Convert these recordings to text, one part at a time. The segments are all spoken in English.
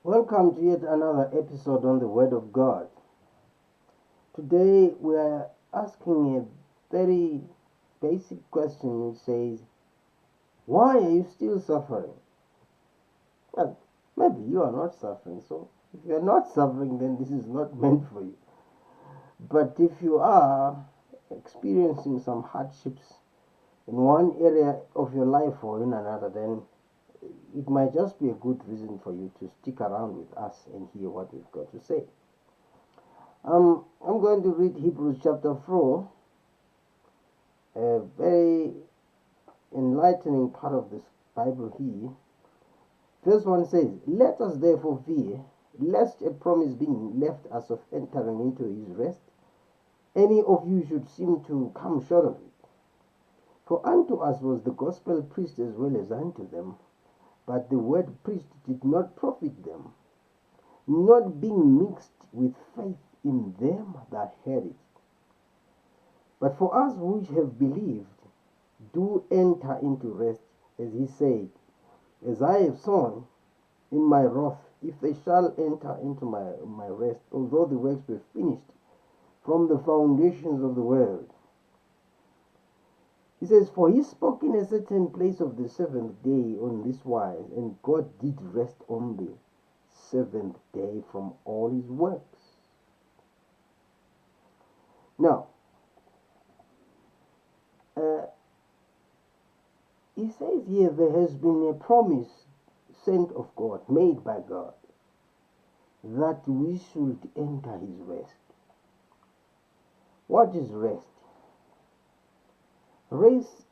Welcome to yet another episode on the Word of God. Today we are asking a very basic question which says, why are you still suffering? Well, maybe you are not suffering, so if you are not suffering, then this is not meant for you. But if you are experiencing some hardships in one area of your life or in another, then it might just be a good reason for you to stick around with us and hear what we've got to say. I'm going to read Hebrews chapter 4, a very enlightening part of this Bible here. Verse 1 says, "Let us therefore fear, lest a promise being left us of entering into his rest, any of you should seem to come short of it. For unto us was the gospel preached as well as unto them, but the word preached did not profit them, not being mixed with faith in them that heard it. But for us which have believed, do enter into rest, as he said, as I have sown in my wrath, if they shall enter into my rest, although the works were finished from the foundations of the world." He says, "For he spoke in a certain place of the seventh day on this wise, and God did rest on the seventh day from all his works." Now, he says here there has been a promise sent of God, made by God, that we should enter his rest. What is rest? Rest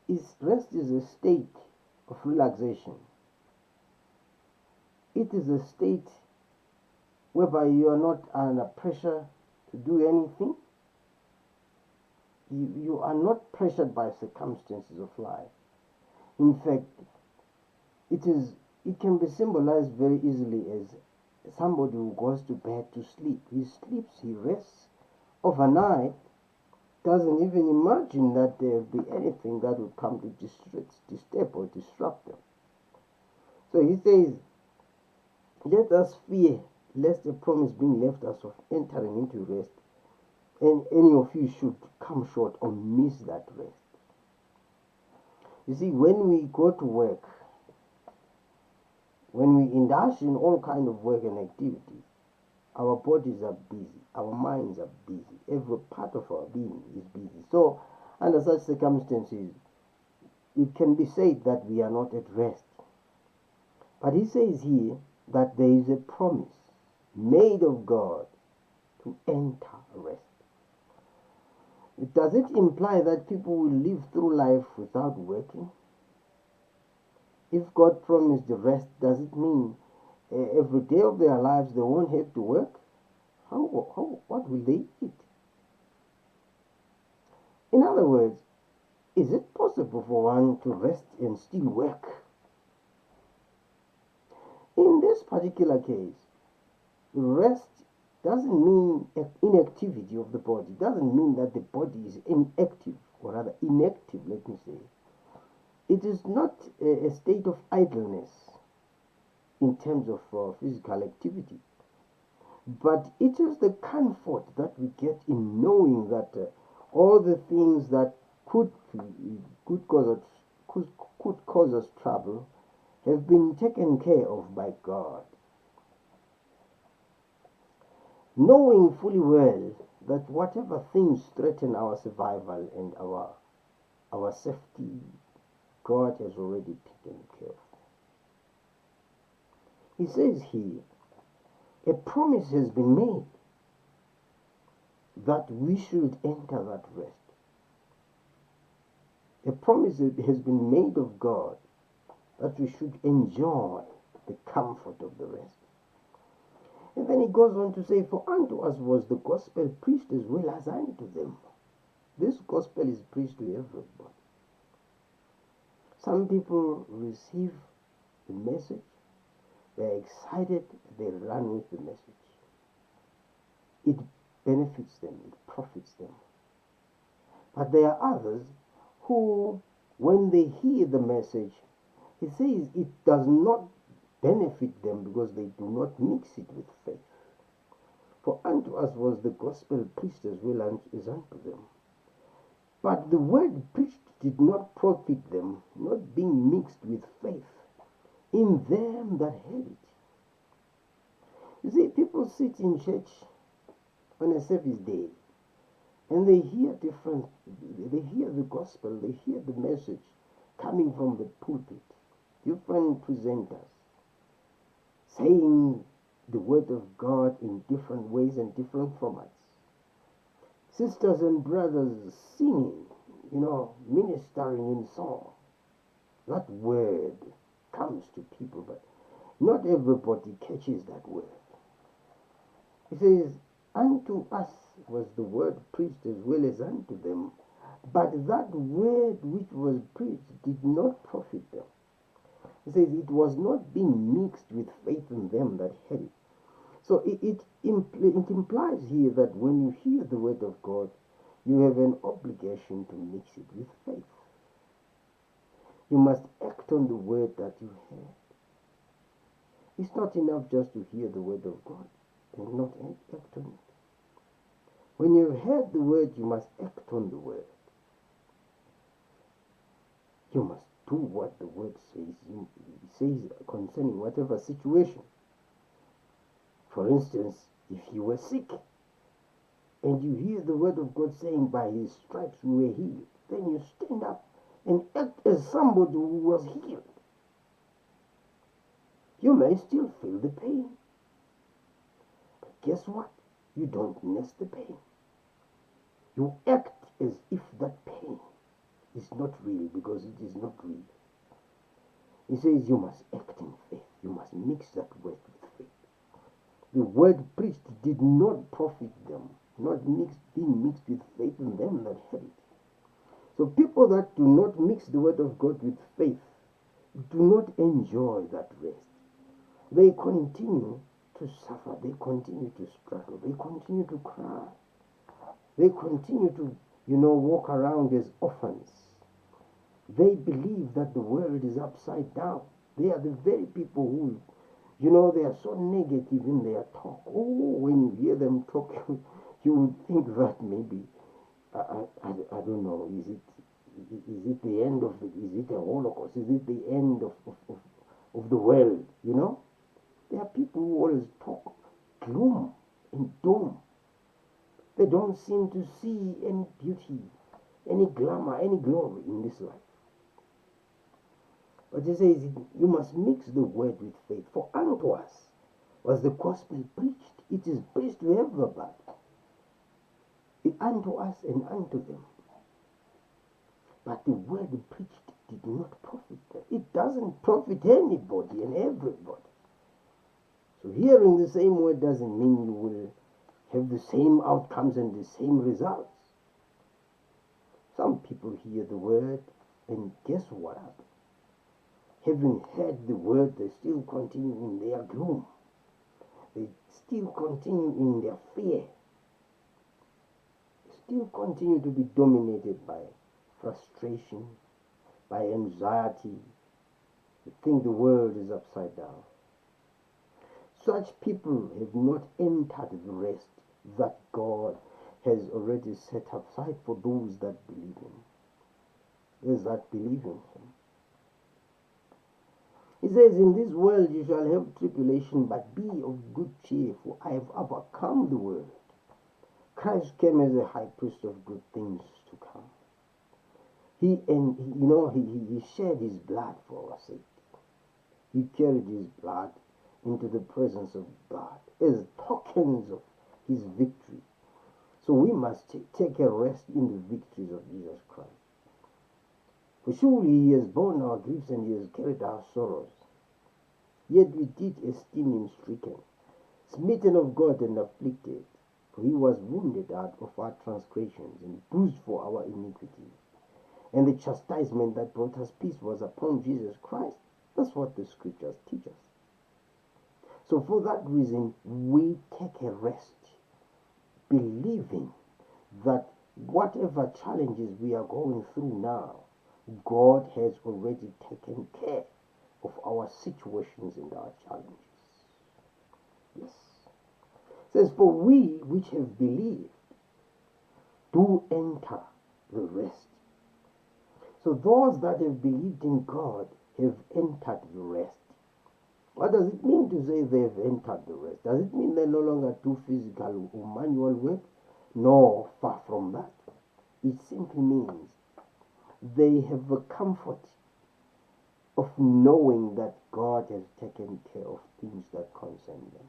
is a state of relaxation. It is a state whereby you are not under pressure to do anything. You are not pressured by circumstances of life. In fact, it can be symbolized very easily as somebody who goes to bed to sleep. He sleeps, he rests overnight, doesn't even imagine that there will be anything that would come to disturb or disrupt them. So he says, "Let us fear, lest a promise being left us of entering into rest, and any of you should come short or miss that rest." You see, when we go to work, when we indulge in all kind of work and activities, our bodies are busy, our minds are busy, every part of our being is busy. So, under such circumstances, it can be said that we are not at rest. But he says here that there is a promise made of God to enter rest. Does it imply that people will live through life without working? If God promised the rest, does it mean every day of their lives they won't have to work? What will they eat? In other words, is it possible for one to rest and still work? In this particular case, rest doesn't mean inactivity of the body. It doesn't mean that the body is inactive, or rather inactive, let me say. It is not a state of idleness in terms of physical activity, but it is the comfort that we get in knowing that all the things that could cause us trouble have been taken care of by God. Knowing fully well that whatever things threaten our survival and our safety, God has already taken care of. He says here, a promise has been made that we should enter that rest. A promise has been made of God that we should enjoy the comfort of the rest. And then he goes on to say, "For unto us was the gospel preached as well as unto them." This gospel is preached to everybody. Some people receive the message, they're excited, they run with the message. It benefits them, it profits them. But there are others who, when they hear the message, he says it does not benefit them because they do not mix it with faith. For unto us was the gospel preached as well as unto them. But the word preached did not profit them, not being mixed with faith in them that heard it. You see, people sit in church on a service day and they hear the gospel, they hear the message coming from the pulpit, different presenters saying the word of God in different ways and different formats. Sisters and brothers singing, ministering in song. That word comes to people, but not everybody catches that word. It says, unto us was the word preached as well as unto them, but that word which was preached did not profit them. It says it was not being mixed with faith in them that heard it. So it implies here that when you hear the word of God, you have an obligation to mix it with faith. You must act on the word that you heard. It's not enough just to hear the word of God and not act on it. When you've heard the word, you must act on the word. You must do what the word says. It says concerning whatever situation. For instance, if you were sick and you hear the word of God saying, by his stripes we were healed, then you stand up and act as somebody who was healed. You may still feel the pain. But guess what? You don't nurse the pain. You act as if that pain is not real, because it is not real. He says you must act in faith. You must mix that word with faith. The word preached did not profit them, not being mixed with faith in them that heard it. So people that do not mix the word of God with faith do not enjoy that rest. They continue to suffer. They continue to struggle. They continue to cry. They continue to, walk around as orphans. They believe that the world is upside down. They are the very people who, they are so negative in their talk. Oh, when you hear them talk, you would think that maybe, I don't know, is it the end of it? Is it a Holocaust? Is it the end of the world? There are people who always talk gloom and doom. They don't seem to see any beauty, any glamour, any glory in this life. But he says you must mix the word with faith. For unto us was the gospel preached. It is preached to everybody. Unto us and unto them. But the word preached did not profit them. It doesn't profit anybody and everybody. So hearing the same word doesn't mean you will have the same outcomes and the same results. Some people hear the word and guess what happens? Having heard the word, they still continue in their gloom. They still continue in their fear. They still continue to be dominated by frustration, by anxiety. They think the world is upside down. Such people have not entered the rest that God has already set aside for those that believe him. Those that believe in him. He says, in this world you shall have tribulation, but be of good cheer, for I have overcome the world. Christ came as a high priest of good things to come. He shed his blood for our sake. He carried his blood into the presence of God as tokens of his victory. So we must take a rest in the victories of Jesus Christ. For surely he has borne our griefs and he has carried our sorrows. Yet we did esteem him stricken, smitten of God and afflicted. For he was wounded out of our transgressions and bruised for our iniquities. And the chastisement that brought us peace was upon Jesus Christ. That's what the scriptures teach us. So for that reason, we take a rest, believing that whatever challenges we are going through now, God has already taken care of our situations and our challenges. Yes. It says, for we which have believed do enter the rest. So those that have believed in God have entered the rest. What does it mean to say they have entered the rest? Does it mean they no longer do physical or manual work? No, far from that. It simply means they have the comfort of knowing that God has taken care of things that concern them.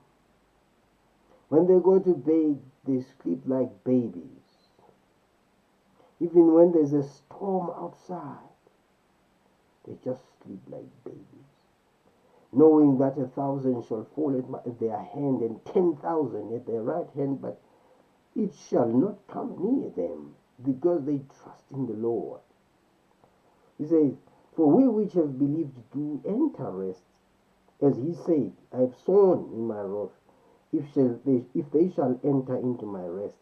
When they go to bed, they sleep like babies. Even when there's a storm outside, they just sleep like babies, knowing that 1,000 shall fall at their hand and 10,000 at their right hand, but it shall not come near them, because they trust in the Lord. He says, for we which have believed do enter rest, as he said, I have sworn in my wrath, if they shall enter into my rest.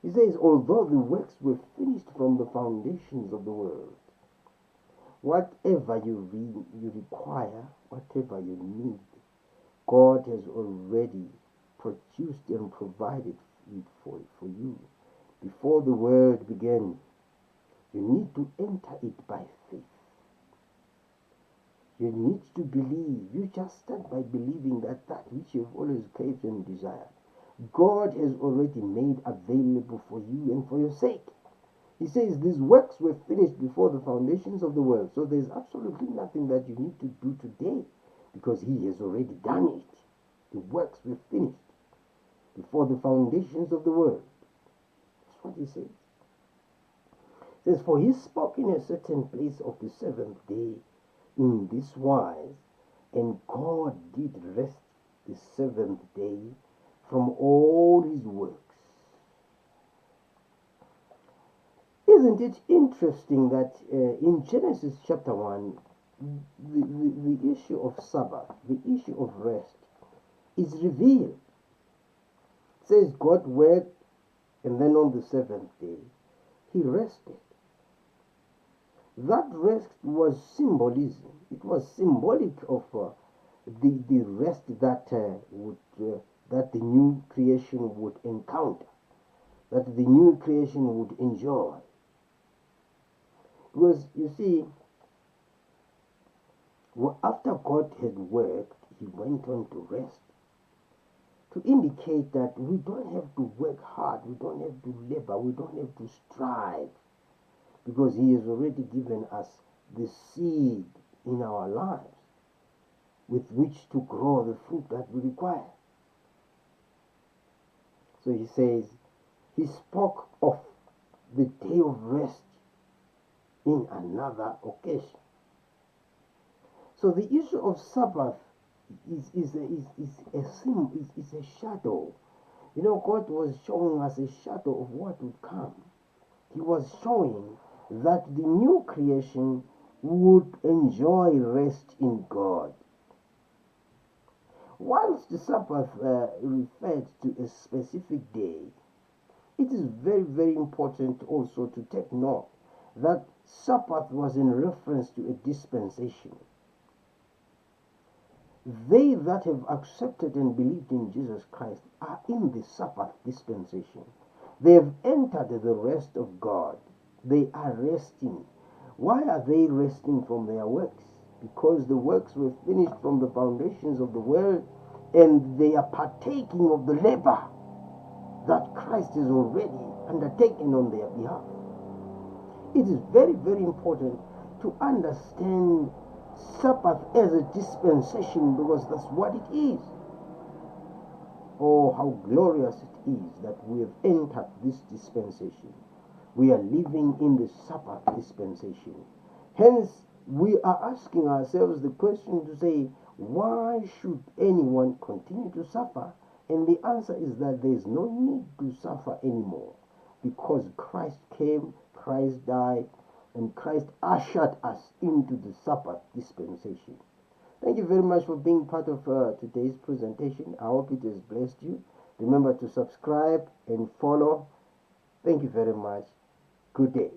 He says, although the works were finished from the foundations of the world, whatever you require, whatever you need, God has already produced and provided it for you. Before the world began, you need to enter it by faith. You need to believe. You just start by believing that which you've always craved and desired, God has already made available for you and for your sake. He says these works were finished before the foundations of the world. So there's absolutely nothing that you need to do today, because he has already done it. The works were finished before the foundations of the world. That's what he says. He says, for he spoke in a certain place of the seventh day in this wise, and God did rest the seventh day from all his works. Isn't it interesting that in Genesis chapter 1, the issue of Sabbath, the issue of rest, is revealed. It says God worked, and then on the seventh day, he rested. That rest was symbolism. It was symbolic of the rest that that the new creation would encounter, that the new creation would enjoy. Because you see, after God had worked, he went on to rest, to indicate that we don't have to work hard, we don't have to labor, we don't have to strive, because he has already given us the seed in our lives with which to grow the fruit that we require. So he says, he spoke of the day of rest in another occasion. So the issue of Sabbath is a shadow. You know, God was showing us a shadow of what would come. He was showing that the new creation would enjoy rest in God. Whilst the Sabbath referred to a specific day, it is very, very important also to take note that Sabbath was in reference to a dispensation. They that have accepted and believed in Jesus Christ are in the Sabbath dispensation. They have entered the rest of God. They are resting. Why are they resting from their works? Because the works were finished from the foundations of the world, and they are partaking of the labor that Christ has already undertaken on their behalf. It is very, very important to understand Sabbath as a dispensation, because that's what it is. Oh, how glorious it is that we have entered this dispensation. We are living in the Sabbath dispensation. Hence, we are asking ourselves the question to say, why should anyone continue to suffer? And the answer is that there is no need to suffer anymore, because Christ came, Christ died, and Christ ushered us into the Sabbath dispensation. Thank you very much for being part of today's presentation. I hope it has blessed you. Remember to subscribe and follow. Thank you very much. Good day.